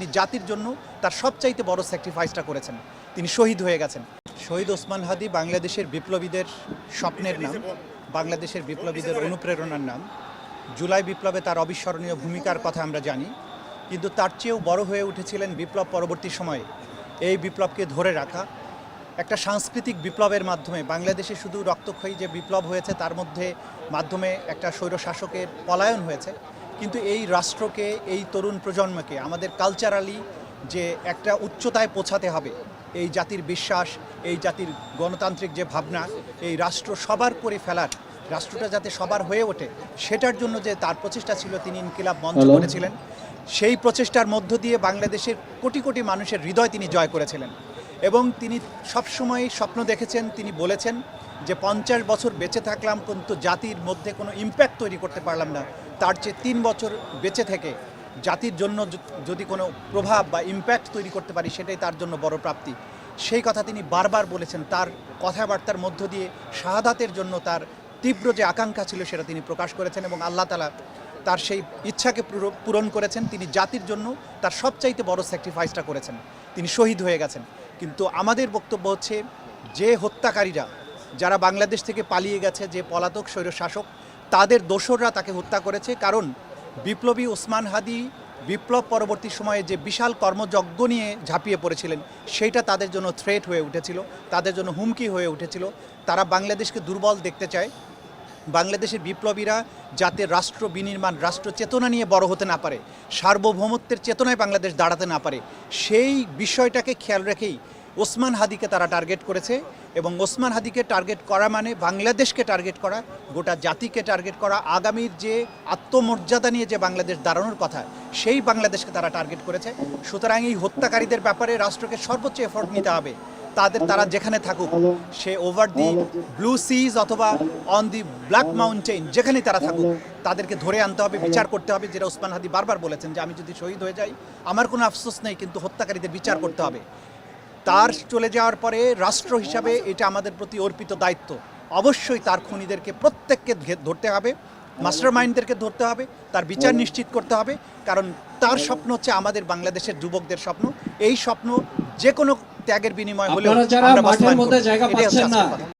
তিনি জাতির জন্য তার সবচাইতে বড় স্যাক্রিফাইসটা করেছেন, তিনি শহীদ হয়ে গেছেন। শহীদ ওসমান হাদি বাংলাদেশের বিপ্লবীদের স্বপ্নের নাম, বাংলাদেশের বিপ্লবীদের অনুপ্রেরণার নাম। জুলাই বিপ্লবে তার অবিস্মরণীয় ভূমিকার কথা আমরা জানি, কিন্তু তার চেয়েও বড় হয়ে উঠেছিলেন বিপ্লব পরবর্তী সময়ে এই বিপ্লবকে ধরে রাখা। একটা সাংস্কৃতিক বিপ্লবের মাধ্যমে বাংলাদেশে শুধু রক্তক্ষয়ী যে বিপ্লব হয়েছে তার মাধ্যমে একটা স্বৈরশাসকের পলায়ন হয়েছে, কিন্তু এই রাষ্ট্রকে, এই তরুণ প্রজন্মকে আমাদের কালচারালি যে একটা উচ্চতায় পৌঁছাতে হবে, এই জাতির বিশ্বাস, এই জাতির গণতান্ত্রিক যে ভাবনা, এই রাষ্ট্র সবার করে ফেলার, রাষ্ট্রটা যাতে সবার হয়ে ওঠে সেটার জন্য যে তার প্রচেষ্টা ছিল, তিনি ইনকিলাব মঞ্চ করেছিলেন। সেই প্রচেষ্টার মধ্য দিয়ে বাংলাদেশের কোটি কোটি মানুষের হৃদয় তিনি জয় করেছিলেন এবং তিনি সবসময় স্বপ্ন দেখেছেন। তিনি বলেছেন যে 50 বছর বেঁচে থাকলাম কিন্তু জাতির মধ্যে কোনো ইম্প্যাক্ট তৈরি করতে পারলাম না, তার চেয়ে 3 বছর বেঁচে থেকে জাতির জন্য যদি কোনো প্রভাব বা ইম্প্যাক্ট তৈরি করতে পারি সেটাই তার জন্য বড় প্রাপ্তি। সেই কথা তিনি বারবার বলেছেন। তার কথাবার্তার মধ্য দিয়ে শাহাদাতের জন্য তার তীব্র যে আকাঙ্ক্ষা ছিল সেটা তিনি প্রকাশ করেছেন এবং আল্লাহ তাআলা তার সেই ইচ্ছাকে পূরণ করেছেন। তিনি জাতির জন্য তার সবচাইতে বড় স্যাক্রিফাইসটা করেছেন, তিনি শহীদ হয়ে গেছেন। কিন্তু আমাদের বক্তব্য হচ্ছে, যে হত্যাকারীরা, যারা বাংলাদেশ থেকে পালিয়ে গেছে, যে পলাতক স্বৈরশাসক, তাদের দোসররা তাকে হত্যা করেছে। কারণ বিপ্লবী ওসমান হাদি বিপ্লব পরবর্তী সময়ে যে বিশাল কর্মযজ্ঞ নিয়ে ঝাঁপিয়ে পড়েছিলেন সেইটা তাদের জন্য থ্রেট হয়ে উঠেছিল, তাদের জন্য হুমকি হয়ে উঠেছিল। তারা বাংলাদেশকে দুর্বল দেখতে চায়। বাংলাদেশের বিপ্লবীরা যাতে রাষ্ট্র বিনির্মাণ, রাষ্ট্র চেতনা নিয়ে বড় হতে না পারে, সার্বভৌমত্বের চেতনায় বাংলাদেশ দাঁড়াতে না পারে, সেই বিষয়টাকে খেয়াল রেখেই ওসমান হাদিকে তারা টার্গেট করেছে। এবং ওসমান হাদিকে টার্গেট করা মানে বাংলাদেশকে টার্গেট করা, গোটা জাতিকে টার্গেট করা। আগামীর যে আত্মমর্যাদা নিয়ে যে বাংলাদেশ দাঁড়ানোর কথা, সেই বাংলাদেশকে তারা টার্গেট করেছে। সুতরাং এই হত্যাকারীদের ব্যাপারে রাষ্ট্রকে সর্বোচ্চ এফোর্ট নিতে হবে। তারা যেখানে থাকুক, সে ওভার দি ব্লু সিজ অথবা অন দি ব্ল্যাক মাউন্টেন, যেখানেই তারা থাকুক, তাদেরকে ধরে আনতে হবে, বিচার করতে হবে। যেটা ওসমান হাদি বারবার বলেছেন যে আমি যদি শহীদ হয়ে যাই আমার কোনো আফসোস নেই, কিন্তু হত্যাকারীদের বিচার করতে হবে। তার চলে যাওয়ার পরে রাষ্ট্র হিসাবে এটা আমাদের প্রতি অর্পিত দায়িত্ব। অবশ্যই তার খুনিদেরকে প্রত্যেককে ধরতে হবে, মাস্টার মাইন্ডদেরকে ধরতে হবে, তার বিচার নিশ্চিত করতে হবে। কারণ তার স্বপ্ন হচ্ছে আমাদের বাংলাদেশের যুবকদের স্বপ্ন। এই স্বপ্ন যে কোনো ত্যাগের বিনিময় হলেও আমরা বাস্তবায়ন করব। এটাই হচ্ছে আজকের কথা।